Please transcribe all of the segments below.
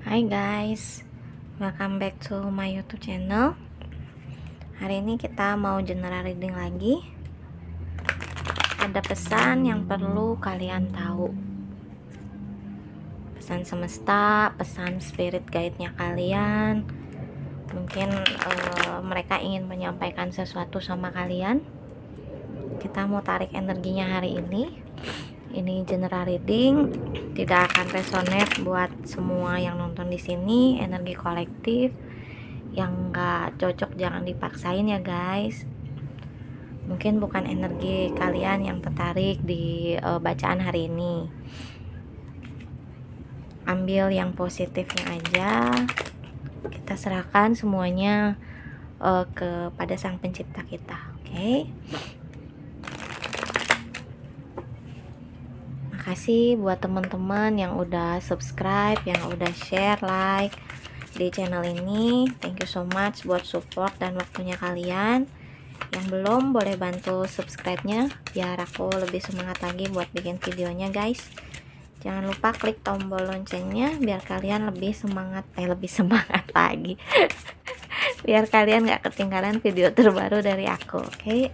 Hai guys, welcome back to my YouTube channel. Hari ini kita mau general reading lagi. Ada pesan yang perlu kalian tahu. Pesan semesta, pesan spirit guide-nya kalian. Mungkin mereka ingin menyampaikan sesuatu sama kalian. Kita mau tarik energinya hari ini. Ini general reading, tidak akan resonate buat semua yang nonton di sini. Energi kolektif yang nggak cocok jangan dipaksain ya guys. Mungkin bukan energi kalian yang tertarik di bacaan hari ini. Ambil yang positifnya aja. Kita serahkan semuanya kepada Sang Pencipta kita, oke? Makasih buat teman-teman yang udah subscribe, yang udah share, like di channel ini. Thank you so much buat support dan waktunya kalian. Yang belum boleh bantu subscribe-nya biar aku lebih semangat lagi buat bikin videonya guys. Jangan lupa klik tombol loncengnya biar kalian lebih semangat lagi. Biar kalian gak ketinggalan video terbaru dari aku, oke?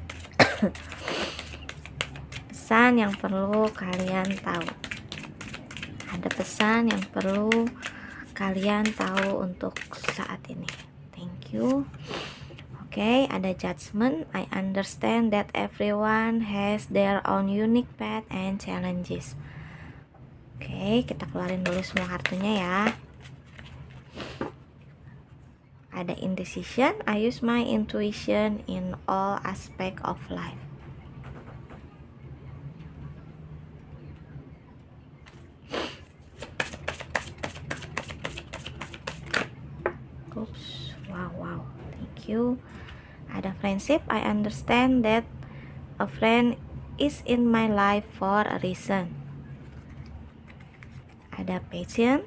Pesan yang perlu kalian tahu. Ada pesan yang perlu kalian tahu untuk saat ini. Thank you. Oke, ada judgment. I understand that everyone has their own unique path and challenges. Oke, kita keluarin dulu semua kartunya ya. Ada indecision. I use my intuition in all aspect of life. Oops, wow, thank you. Ada friendship. I understand that a friend is in my life for a reason. Ada patience.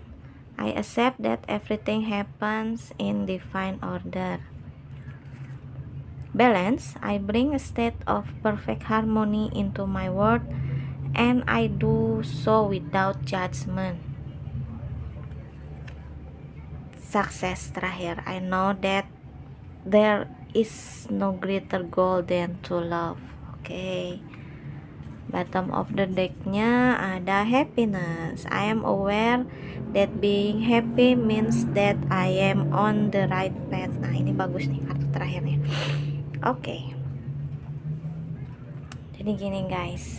I accept that everything happens in divine order. Balance. I bring a state of perfect harmony into my world and I do so without judgment. Success terakhir. I know that there is no greater goal than to love. Oke. Bottom of the decknya ada happiness. I am aware that being happy means that I am on the right path. Nah ini bagus nih kartu terakhirnya. Oke. Jadi gini guys,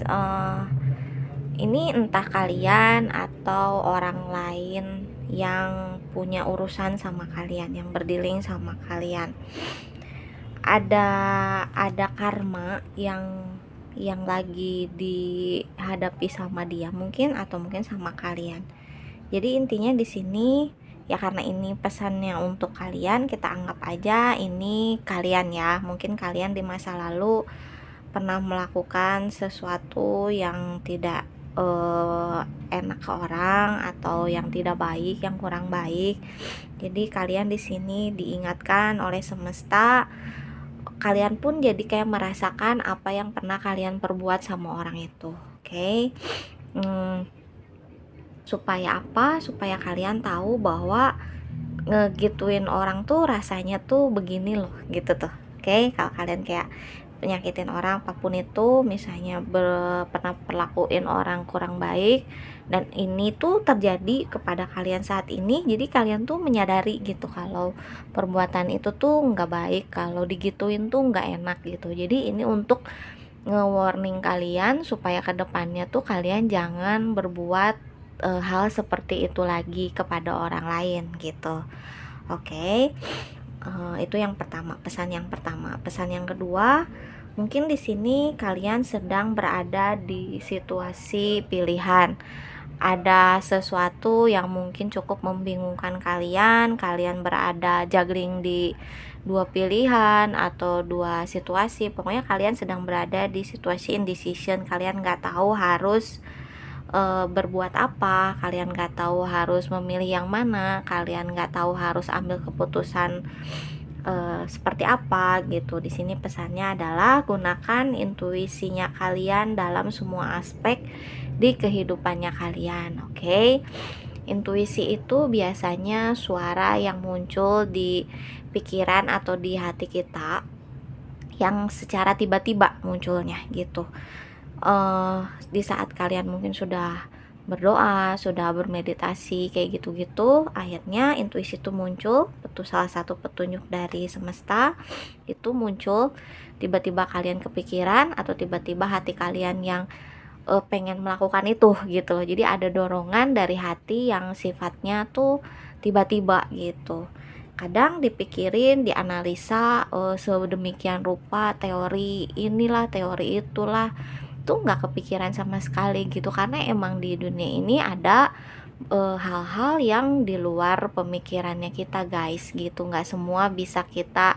ini entah kalian atau orang lain yang punya urusan sama kalian, yang berdealing sama kalian. Ada karma yang lagi dihadapi sama dia mungkin, atau mungkin sama kalian. Jadi intinya di sini ya, karena ini pesannya untuk kalian, kita anggap aja ini kalian ya. Mungkin kalian di masa lalu pernah melakukan sesuatu yang tidak enak ke orang, atau yang tidak baik, yang kurang baik. Jadi kalian di sini diingatkan oleh semesta. Kalian pun jadi kayak merasakan apa yang pernah kalian perbuat sama orang itu, oke? Supaya apa? Supaya kalian tahu bahwa ngegituin orang tuh rasanya tuh begini loh, gitu tuh, oke? Kalau kalian kayak nyakitin orang apapun itu, misalnya pernah perlakuin orang kurang baik, dan ini tuh terjadi kepada kalian saat ini, jadi kalian tuh menyadari gitu kalau perbuatan itu tuh nggak baik, kalau digituin tuh nggak enak gitu. Jadi ini untuk nge-warning kalian supaya kedepannya tuh kalian jangan berbuat hal seperti itu lagi kepada orang lain gitu, oke? Itu yang pertama, pesan yang pertama. Pesan yang kedua, mungkin di sini kalian sedang berada di situasi pilihan. Ada sesuatu yang mungkin cukup membingungkan kalian. Kalian berada juggling di dua pilihan atau dua situasi. Pokoknya kalian sedang berada di situasi indecision. Kalian nggak tahu harus berbuat apa, kalian nggak tahu harus memilih yang mana, kalian nggak tahu harus ambil keputusan seperti apa gitu. Di sini pesannya adalah gunakan intuisinya kalian dalam semua aspek di kehidupannya kalian, oke? Intuisi itu biasanya suara yang muncul di pikiran atau di hati kita yang secara tiba-tiba munculnya gitu. Di saat kalian mungkin sudah berdoa, sudah bermeditasi kayak gitu-gitu, akhirnya intuisi itu muncul, itu salah satu petunjuk dari semesta itu muncul, tiba-tiba kalian kepikiran atau tiba-tiba hati kalian yang pengen melakukan itu gitu loh. Jadi ada dorongan dari hati yang sifatnya tuh tiba-tiba gitu. Kadang dipikirin, dianalisa sedemikian rupa, teori inilah, teori itulah, tuh nggak kepikiran sama sekali gitu, karena emang di dunia ini ada hal-hal yang di luar pemikirannya kita guys gitu. Nggak semua bisa kita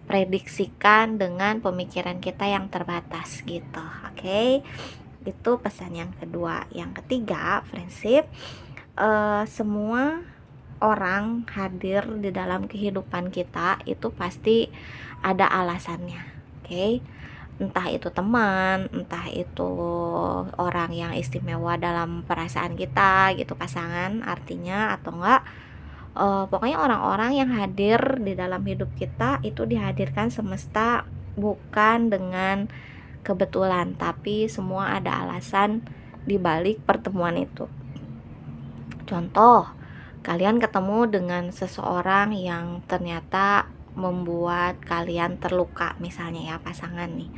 prediksikan dengan pemikiran kita yang terbatas gitu. Oke, itu pesan yang kedua. Yang ketiga, prinsip semua orang hadir di dalam kehidupan kita itu pasti ada alasannya. Oke, entah itu teman, entah itu orang yang istimewa dalam perasaan kita gitu, pasangan artinya, atau enggak pokoknya orang-orang yang hadir di dalam hidup kita itu dihadirkan semesta bukan dengan kebetulan, tapi semua ada alasan di balik pertemuan itu. Contoh, kalian ketemu dengan seseorang yang ternyata membuat kalian terluka, misalnya ya, pasangan nih.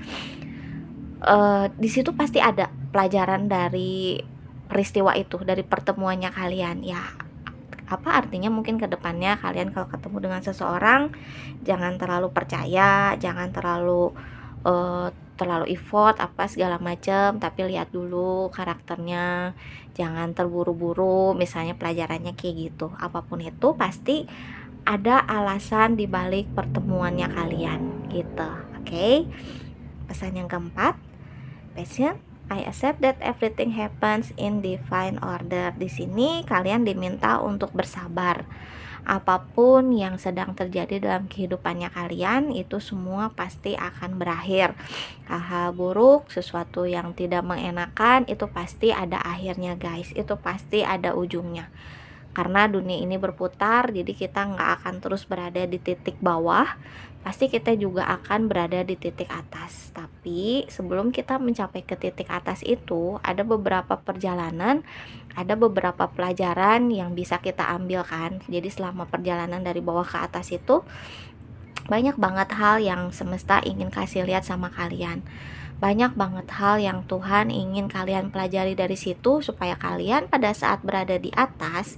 Di situ pasti ada pelajaran dari peristiwa itu, dari pertemuannya kalian ya. Apa artinya mungkin ke depannya kalian kalau ketemu dengan seseorang jangan terlalu percaya, jangan terlalu effort apa segala macam, tapi lihat dulu karakternya, jangan terburu-buru, misalnya pelajarannya kayak gitu. Apapun itu pasti ada alasan di balik pertemuannya kalian gitu. Oke. Pesan yang keempat, passion. I accept that everything happens in divine order. Di sini kalian diminta untuk bersabar. Apapun yang sedang terjadi dalam kehidupannya kalian itu semua pasti akan berakhir. Hal-hal buruk, sesuatu yang tidak mengenakan itu pasti ada akhirnya guys. Itu pasti ada ujungnya. Karena dunia ini berputar, jadi kita nggak akan terus berada di titik bawah, pasti kita juga akan berada di titik atas. Tapi sebelum kita mencapai ke titik atas itu, ada beberapa perjalanan, ada beberapa pelajaran yang bisa kita ambil kan. Jadi selama perjalanan dari bawah ke atas itu, banyak banget hal yang semesta ingin kasih lihat sama kalian. Banyak banget hal yang Tuhan ingin kalian pelajari dari situ, supaya kalian pada saat berada di atas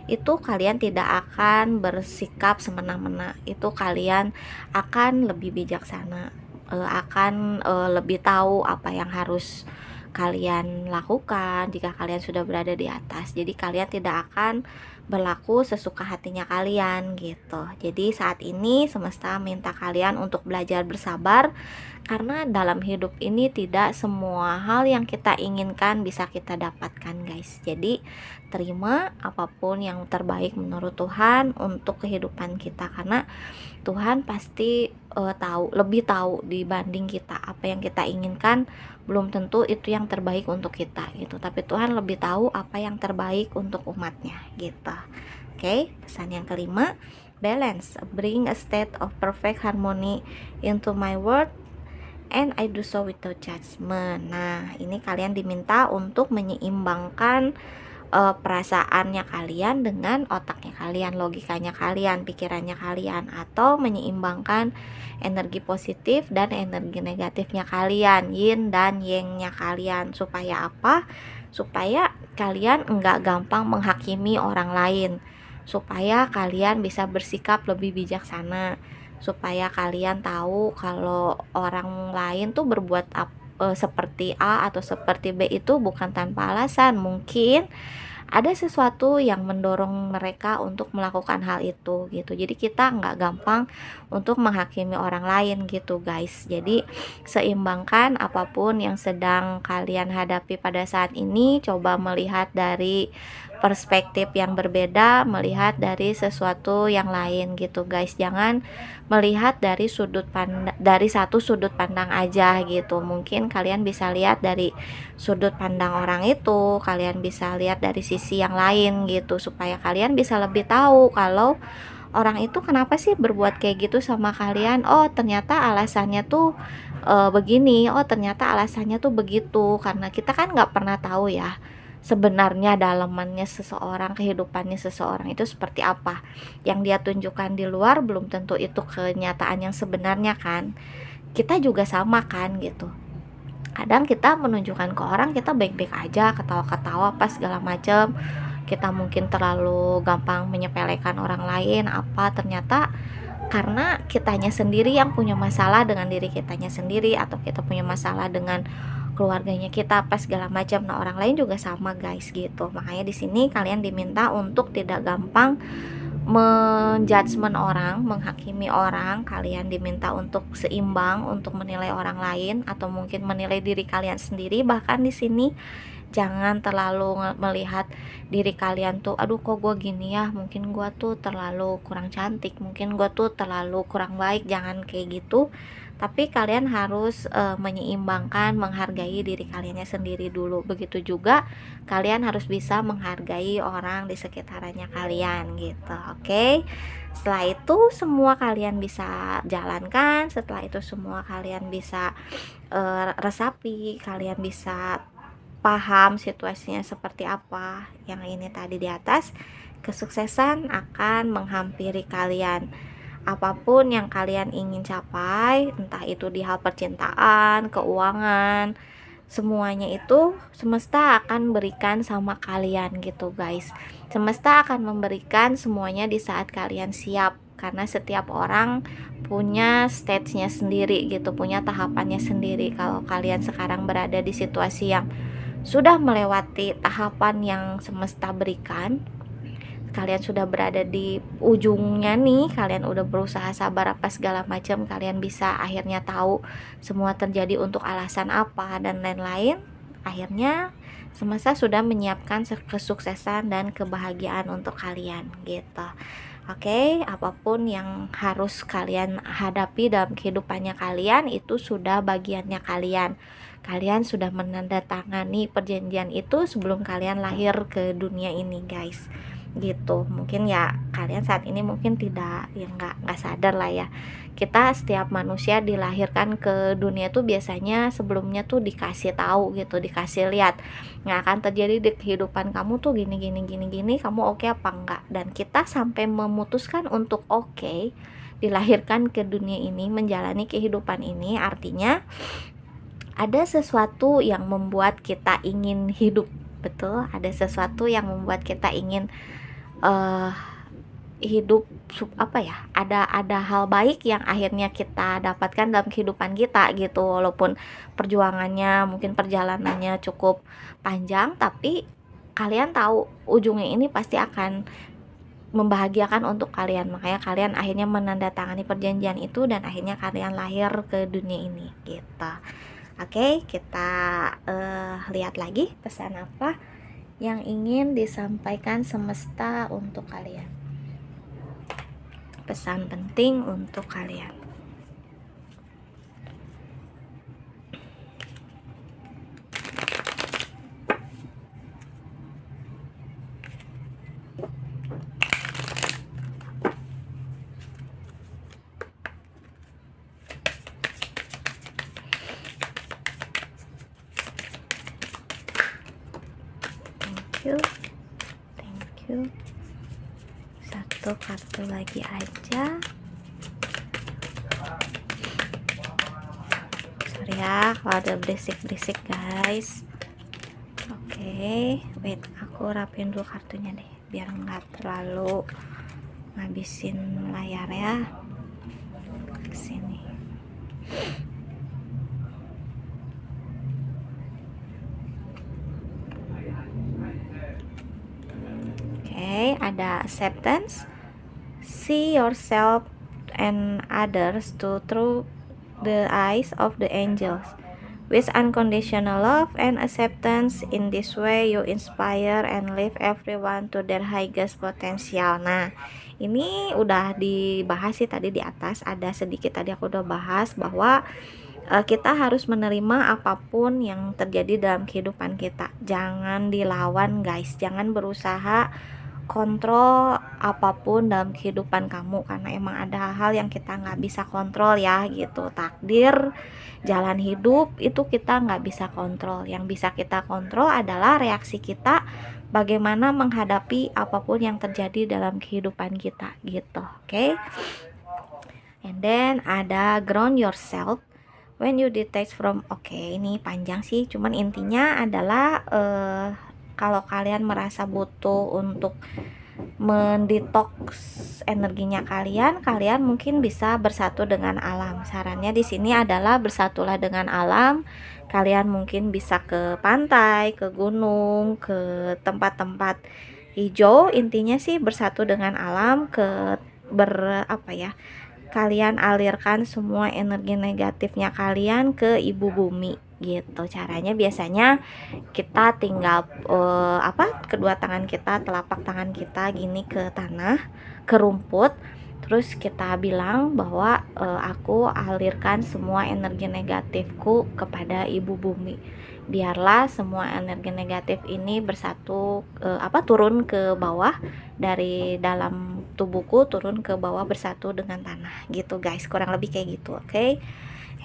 itu kalian tidak akan bersikap semena-mena. Itu kalian akan lebih bijaksana, akan lebih tahu apa yang harus kalian lakukan jika kalian sudah berada di atas. Jadi kalian tidak akan berlaku sesuka hatinya kalian gitu. Jadi saat ini semesta minta kalian untuk belajar bersabar, karena dalam hidup ini tidak semua hal yang kita inginkan bisa kita dapatkan guys. Jadi terima apapun yang terbaik menurut Tuhan untuk kehidupan kita, karena Tuhan pasti lebih tahu dibanding kita. Apa yang kita inginkan belum tentu itu yang terbaik untuk kita gitu, tapi Tuhan lebih tahu apa yang terbaik untuk umatnya gitu. Oke, pesan yang kelima, balance. Bring a state of perfect harmony into my world and I do so without judgment. Nah, ini kalian diminta untuk menyeimbangkan perasaannya kalian dengan otaknya kalian, logikanya kalian, pikirannya kalian, atau menyeimbangkan energi positif dan energi negatifnya kalian, yin dan yang-nya kalian. Supaya apa? Supaya kalian enggak gampang menghakimi orang lain, supaya kalian bisa bersikap lebih bijaksana, supaya kalian tahu kalau orang lain tuh berbuat seperti A atau seperti B itu bukan tanpa alasan. Mungkin ada sesuatu yang mendorong mereka untuk melakukan hal itu gitu. Jadi kita nggak gampang untuk menghakimi orang lain gitu guys. Jadi seimbangkan apapun yang sedang kalian hadapi pada saat ini. Coba melihat dari perspektif yang berbeda, melihat dari sesuatu yang lain gitu guys. Jangan melihat dari dari satu sudut pandang aja gitu. Mungkin kalian bisa lihat dari sudut pandang orang itu, kalian bisa lihat dari sisi yang lain gitu, supaya kalian bisa lebih tahu kalau orang itu kenapa sih berbuat kayak gitu sama kalian. Oh ternyata alasannya tuh begini, oh ternyata alasannya tuh begitu. Karena kita kan nggak pernah tahu ya sebenarnya dalamannya seseorang, kehidupannya seseorang itu seperti apa. Yang dia tunjukkan di luar belum tentu itu kenyataan yang sebenarnya kan. Kita juga sama kan gitu. Kadang kita menunjukkan ke orang kita baik-baik aja, ketawa-ketawa pas segala macam. Kita mungkin terlalu gampang menyepelekan orang lain apa, ternyata karena kitanya sendiri yang punya masalah dengan diri kitanya sendiri, atau kita punya masalah dengan keluarganya kita apa segala macam. Nah orang lain juga sama guys gitu. Makanya di sini kalian diminta untuk tidak gampang menjudgment orang, menghakimi orang. Kalian diminta untuk seimbang, untuk menilai orang lain atau mungkin menilai diri kalian sendiri. Bahkan di sini jangan terlalu melihat diri kalian tuh, aduh kok gue gini ya, mungkin gue tuh terlalu kurang cantik, mungkin gue tuh terlalu kurang baik. Jangan kayak gitu, tapi kalian harus menyeimbangkan, menghargai diri kaliannya sendiri dulu. Begitu juga kalian harus bisa menghargai orang di sekitarnya kalian gitu. Oke, setelah itu semua kalian bisa jalankan, setelah itu semua kalian bisa resapi, kalian bisa paham situasinya seperti apa yang ini tadi di atas, kesuksesan akan menghampiri kalian. Apapun yang kalian ingin capai, entah itu di hal percintaan, keuangan, semuanya itu semesta akan berikan sama kalian gitu guys. Semesta akan memberikan semuanya di saat kalian siap, karena setiap orang punya stage-nya sendiri gitu, punya tahapannya sendiri. Kalau kalian sekarang berada di situasi yang sudah melewati tahapan yang semesta berikan, kalian sudah berada di ujungnya nih, kalian udah berusaha sabar apa segala macam, kalian bisa akhirnya tahu semua terjadi untuk alasan apa dan lain-lain. Akhirnya semesta sudah menyiapkan kesuksesan dan kebahagiaan untuk kalian gitu. Oke, apapun yang harus kalian hadapi dalam kehidupannya kalian, itu sudah bagiannya kalian. Kalian sudah menandatangani perjanjian itu sebelum kalian lahir ke dunia ini guys gitu. Mungkin ya kalian saat ini mungkin tidak, ya nggak sadar lah ya, kita setiap manusia dilahirkan ke dunia tuh biasanya sebelumnya tuh dikasih tahu gitu, dikasih lihat nggak akan terjadi di kehidupan kamu tuh gini gini gini gini, kamu oke apa enggak. Dan kita sampai memutuskan untuk oke, dilahirkan ke dunia ini, menjalani kehidupan ini, artinya ada sesuatu yang membuat kita ingin hidup. Betul, ada sesuatu yang membuat kita ingin uh, hidup, apa ya, ada hal baik yang akhirnya kita dapatkan dalam kehidupan kita gitu. Walaupun perjuangannya mungkin perjalanannya cukup panjang, tapi kalian tahu ujungnya ini pasti akan membahagiakan untuk kalian. Makanya kalian akhirnya menandatangani perjanjian itu dan akhirnya kalian lahir ke dunia ini gitu. Oke, kita lihat lagi pesan apa yang ingin disampaikan semesta untuk kalian. Pesan penting untuk kalian. Thank you. Satu kartu lagi aja. Sorry ya kalau ada berisik-berisik guys. Oke, wait, aku rapin dulu kartunya deh biar nggak terlalu ngabisin layar ya. Kesini. Ada acceptance, see yourself and others through the eyes of the angels, with unconditional love and acceptance. In this way you inspire and lift everyone to their highest potential. Nah, ini udah dibahas sih tadi di atas, ada sedikit tadi aku udah bahas bahwa kita harus menerima apapun yang terjadi dalam kehidupan kita. Jangan dilawan guys, jangan berusaha kontrol apapun dalam kehidupan kamu, karena emang ada hal-hal yang kita nggak bisa kontrol ya gitu. Takdir, jalan hidup itu kita nggak bisa kontrol. Yang bisa kita kontrol adalah reaksi kita bagaimana menghadapi apapun yang terjadi dalam kehidupan kita gitu. Oke, and then ada ground yourself when you detach from. Oke, ini panjang sih, cuman intinya adalah kalau kalian merasa butuh untuk mendetoks energinya kalian, kalian mungkin bisa bersatu dengan alam. Sarannya di sini adalah bersatulah dengan alam. Kalian mungkin bisa ke pantai, ke gunung, ke tempat-tempat hijau. Intinya sih bersatu dengan alam, apa ya? Kalian alirkan semua energi negatifnya kalian ke ibu bumi gitu. Caranya biasanya kita tinggal kedua tangan kita, telapak tangan kita gini ke tanah, ke rumput, terus kita bilang bahwa aku alirkan semua energi negatifku kepada ibu bumi. Biarlah semua energi negatif ini bersatu, turun ke bawah, dari dalam tubuhku turun ke bawah bersatu dengan tanah gitu guys, kurang lebih kayak gitu. Oke.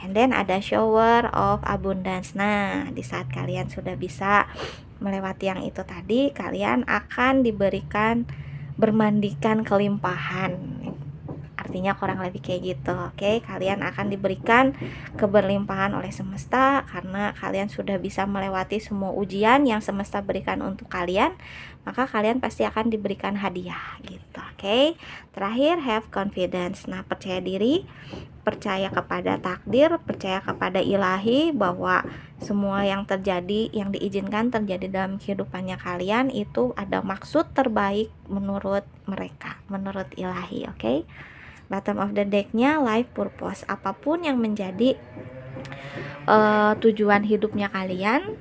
And then ada shower of abundance. Nah, di saat kalian sudah bisa melewati yang itu tadi, kalian akan diberikan bermandikan kelimpahan. Artinya kurang lebih kayak gitu. Oke, kalian akan diberikan keberlimpahan oleh semesta karena kalian sudah bisa melewati semua ujian yang semesta berikan untuk kalian, maka kalian pasti akan diberikan hadiah gitu. Oke. Terakhir, have confidence. Nah, percaya diri, percaya kepada takdir, percaya kepada ilahi bahwa semua yang terjadi, yang diizinkan terjadi dalam kehidupannya kalian itu ada maksud terbaik menurut mereka, menurut ilahi. Oke. Bottom of the decknya life purpose. Apapun yang menjadi tujuan hidupnya kalian,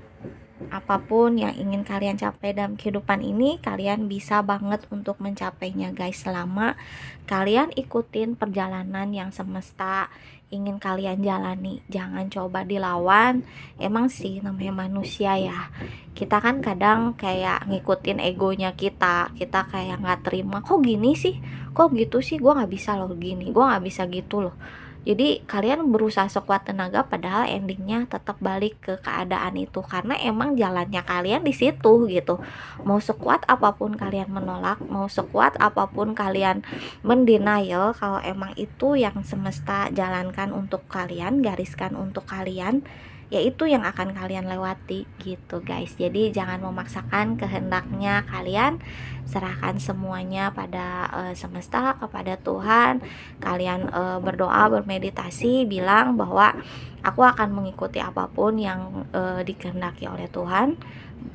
apapun yang ingin kalian capai dalam kehidupan ini, kalian bisa banget untuk mencapainya guys, selama kalian ikutin perjalanan yang semesta ingin kalian jalani. Jangan coba dilawan. Emang sih namanya manusia ya, kita kan kadang kayak ngikutin egonya kita kayak nggak terima, kok gini sih, kok gitu sih, gue nggak bisa loh gini, gue nggak bisa gitu loh. Jadi kalian berusaha sekuat tenaga, padahal endingnya tetap balik ke keadaan itu, karena emang jalannya kalian di situ gitu. Mau sekuat apapun kalian menolak, mau sekuat apapun kalian mendenial, kalau emang itu yang semesta jalankan untuk kalian, gariskan untuk kalian, yaitu yang akan kalian lewati gitu guys. Jadi jangan memaksakan kehendaknya kalian, serahkan semuanya pada semesta, kepada Tuhan. Kalian berdoa, bermeditasi, bilang bahwa aku akan mengikuti apapun yang dikehendaki oleh Tuhan.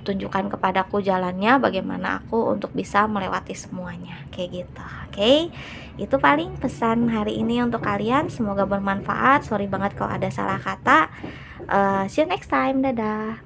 Tunjukkan kepadaku jalannya, bagaimana aku untuk bisa melewati semuanya, kayak gitu. Oke, itu paling pesan hari ini untuk kalian, semoga bermanfaat. Sorry banget kalau ada salah kata. See you next time, dadah.